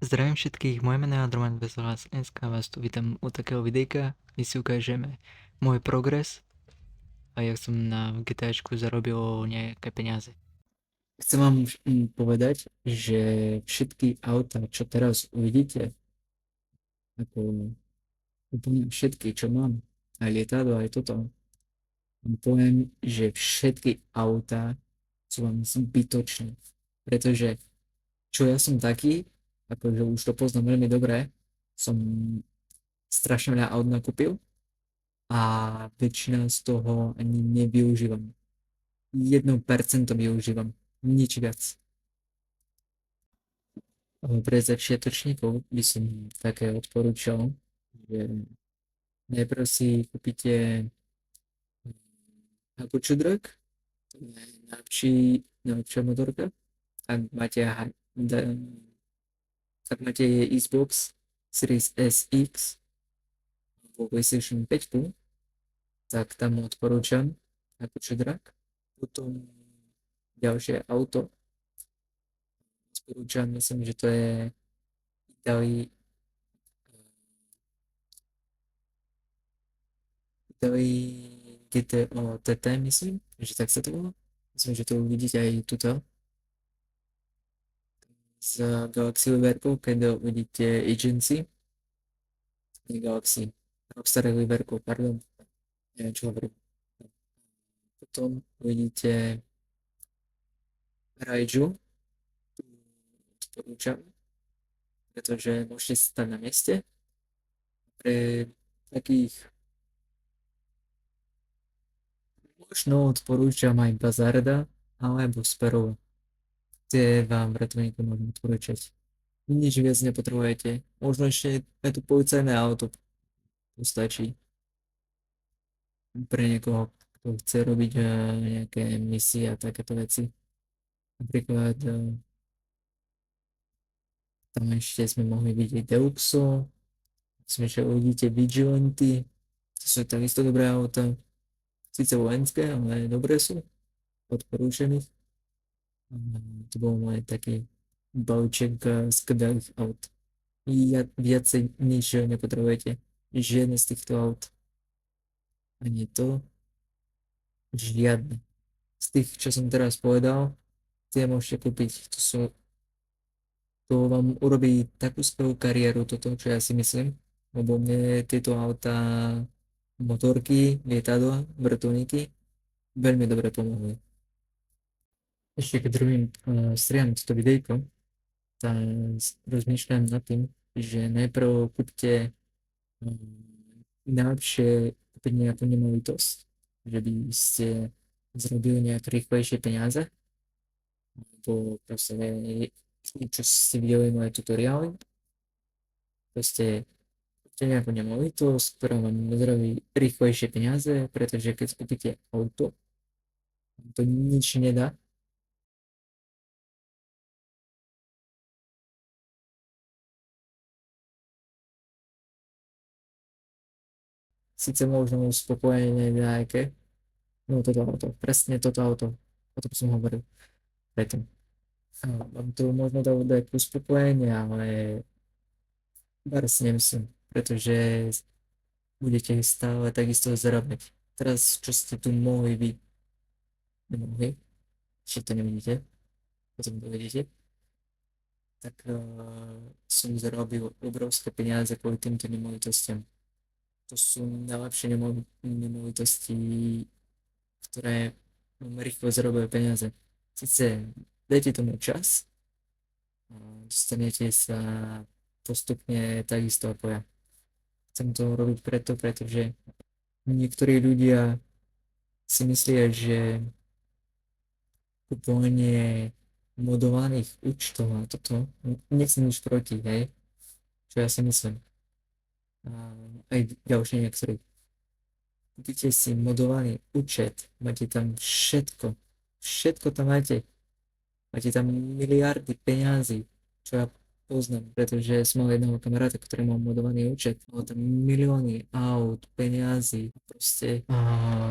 Zdravím všetkých, moje meno je Roman Veselás, dneska vás tu vítam u takého videjka, kde si ukážeme môj progres a jak som na GTAčku zarobil nejaké peniaze. Chcem vám povedať, že všetky auta, čo teraz uvidíte, ako úplne všetky, čo mám, aj lietadlo, aj toto, vám poviem, že všetky auta sú vám zbytočné, pretože čo ja som taký, akože už to poznám veľmi dobre, som strašne veľa aut nakúpil a väčšina z toho ani nevyužívam. 1% využívam, nič viac. Pre začiatočníkov by som také odporúčal, že najprv si kúpite Haku Čudrok, to je najlepšia motorka. Ak máte, ak máte Xbox Series SX alebo PlayStation 5, tak tam odporúčam Haku Čudrok. Potom ďalšie auto odporúčam, myslím, že to je Italy GTO TT, myslím, že tak sa to volá. Myslím, že to uvidíte aj tuto z Galaxy výberkou, keď uvidíte Agency, nie Galaxy, Rockstar výberkou, pardon, neviem čo hovorím. Potom uvidíte Raiju, odporúčam, pretože môžete stať na mieste. Pre takých možno odporúčam aj Bazarda alebo Sperova. Tie vám vrtulníku môžem odporúčať. Nič viac nepotrebujete. Možno ešte aj to policajné auto stačí pre niekoho, kto chce robiť nejaké misie a takéto veci. Napríklad tam ešte sme mohli vidieť Deuxo, myslím, že uvidíte Vigilanty, to sú takisto dobré auta, síce vojenské, ale dobré sú, odporúčam ich. To bol môj taký balíček skvelých aut. Viacej nič nepotrebujete, žiadne z týchto aut. Ani to, žiadne. Z tých, čo som teraz povedal, tie môžete kúpiť. To vám urobí takú skvelú kariéru, toto, čo ja si myslím, lebo mne tieto auta, motorky, lietadla, vrtuľníky veľmi dobre pomohli. Ešte keď robím striam toto videjko, tak rozmýšľam nad tým, že najprv kúpte najlepšie kúpiť nejakú nemovitosť, že by ste zrobili nejak rýchlejšie peniaze, alebo proste čo ste videli moje tutoriály, proste kúpte nejakú nemovitosť, ktorá vám zarobí rýchlejšie peniaze, pretože keď kúpite auto, to nič nedá. Sice možno uspokojenie nejaké, no toto auto, presne toto auto, o tom som hovoril predtým. Vám to možno dať uspokojenie, ale si nemyslím, pretože budete stále takisto zarábať. Teraz, čo ste tu mohli vy, nemohli, ešte to nevidíte, potom to vidíte, tak som zarobil obrovské peniaze kvôli týmto nemovitostiam. To sú najlepšie nemovitosti, ktoré vám rýchlo zarobujú peniaze. Sice dajte tomu čas, dostanete sa postupne takisto ako ja. Chcem to robiť preto, pretože niektorí ľudia si myslia, že kupovanie modovaných účtov a toto, nechcem nič proti, hej, čo ja si myslím. Aj ďalšie niektorí. Kúpite si modovaný účet, máte tam všetko tam máte. Máte tam miliardy peňazí, čo ja poznám, pretože som mal jedného kamaráta, ktorý mal modovaný účet, mal tam milióny aut, peniazy, proste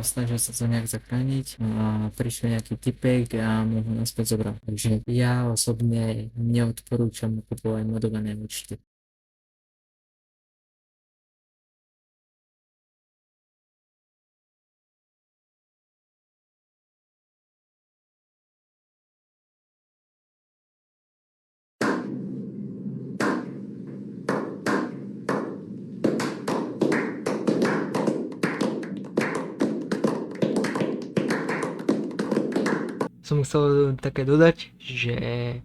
snažil sa to nejak zachrániť a prišiel nejaký typek a mu ho naspäť zobral. Takže ja osobne neodporúčam kupovať modované účty. Som chcel také dodať, že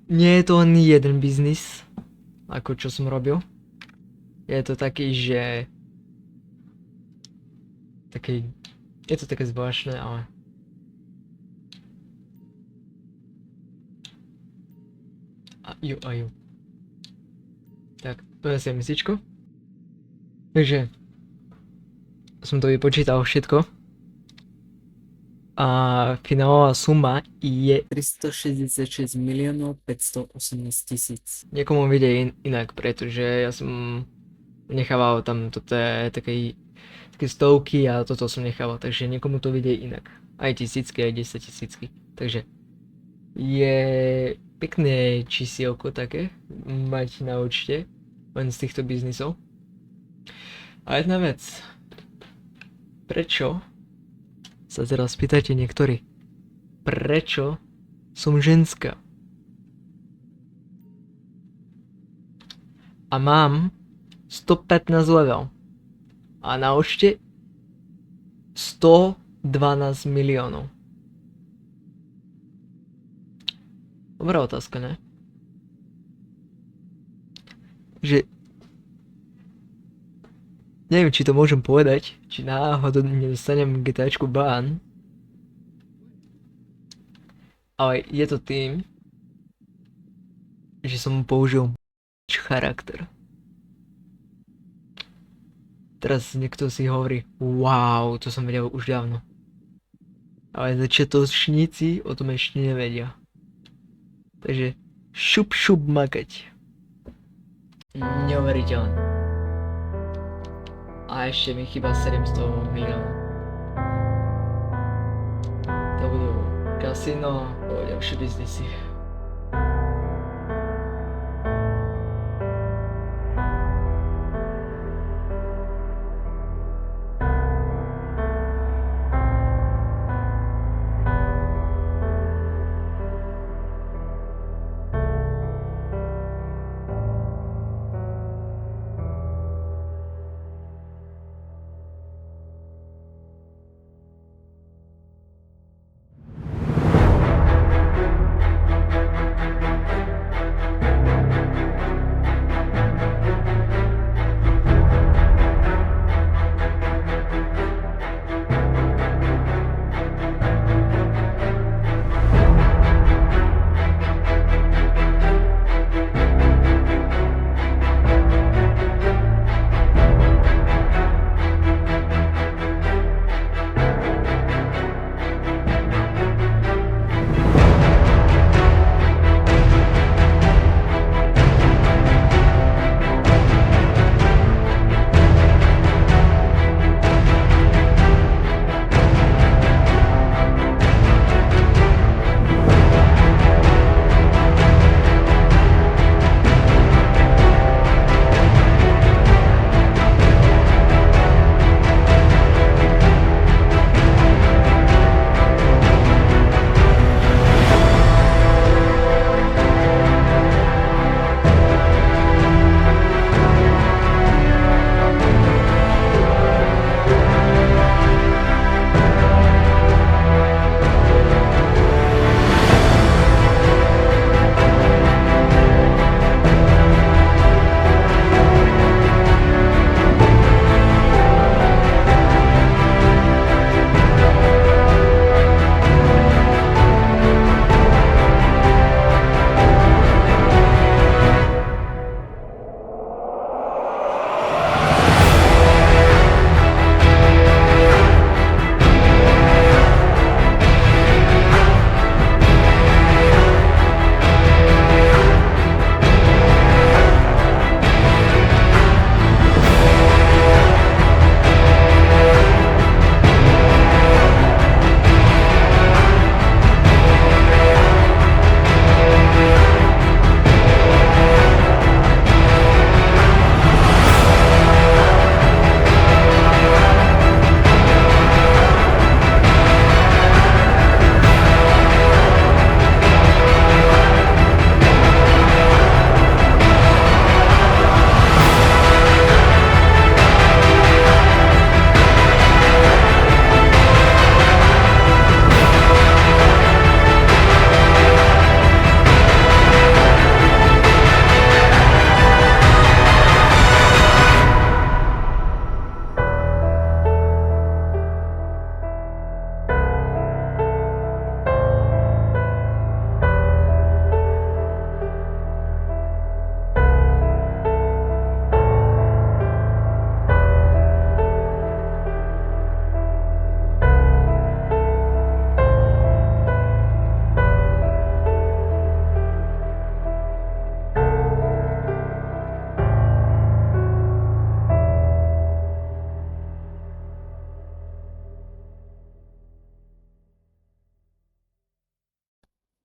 nie je to len jeden biznis, ako čo som robil. Je to taký, že je to také zvláštne, ale a ju. Tak, donesiem misičku. Takže som to vypočítal všetko. A finálová suma je 366 miliónov 518 tisíc. niekomu vidie inak, pretože ja som nechával tam také stovky a toto som nechával, takže niekomu to vidie inak. Aj tisícky, aj 10 tisícky. Takže je pekné čísielko také mať na účte len z týchto biznisov. A jedna vec. Prečo? Sa teraz spýtajte niektorí. Prečo som ženská? A mám 115 level. A na účte 112 miliónov. Dobrá otázka, ne? Že neviem, či to môžem povedať, či náhodou nedostanem GTAčku ban. Ale je to tým, že som použil charakter. Teraz niekto si hovorí, wow, to som vedel už dávno. Ale začiatočníci o tom ešte nevedia. Takže šup makať. Neuveriteľné. A ešte mi chýba 700 miliónov. To budú kasino a ďalšie biznisy.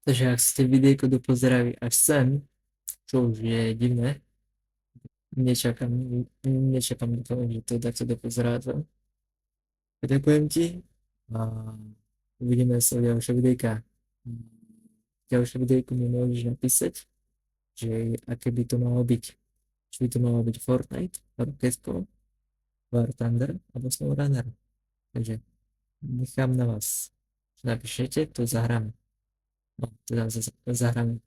Takže ak ste videjko dopozerali až sem, čo už je divné, nečakám do toho, že to takto dopozeráte. Ďakujem ti a uvidíme sa v ďalšie videjka. Ďalšie videjko mi môžeš napísať, že aké by to malo byť. Či by to malo byť Fortnite, Rocket Ball, War Thunder alebo SnowRunner. Takže nechám na vás. Napíšete, to zahráme. No, teda zahráme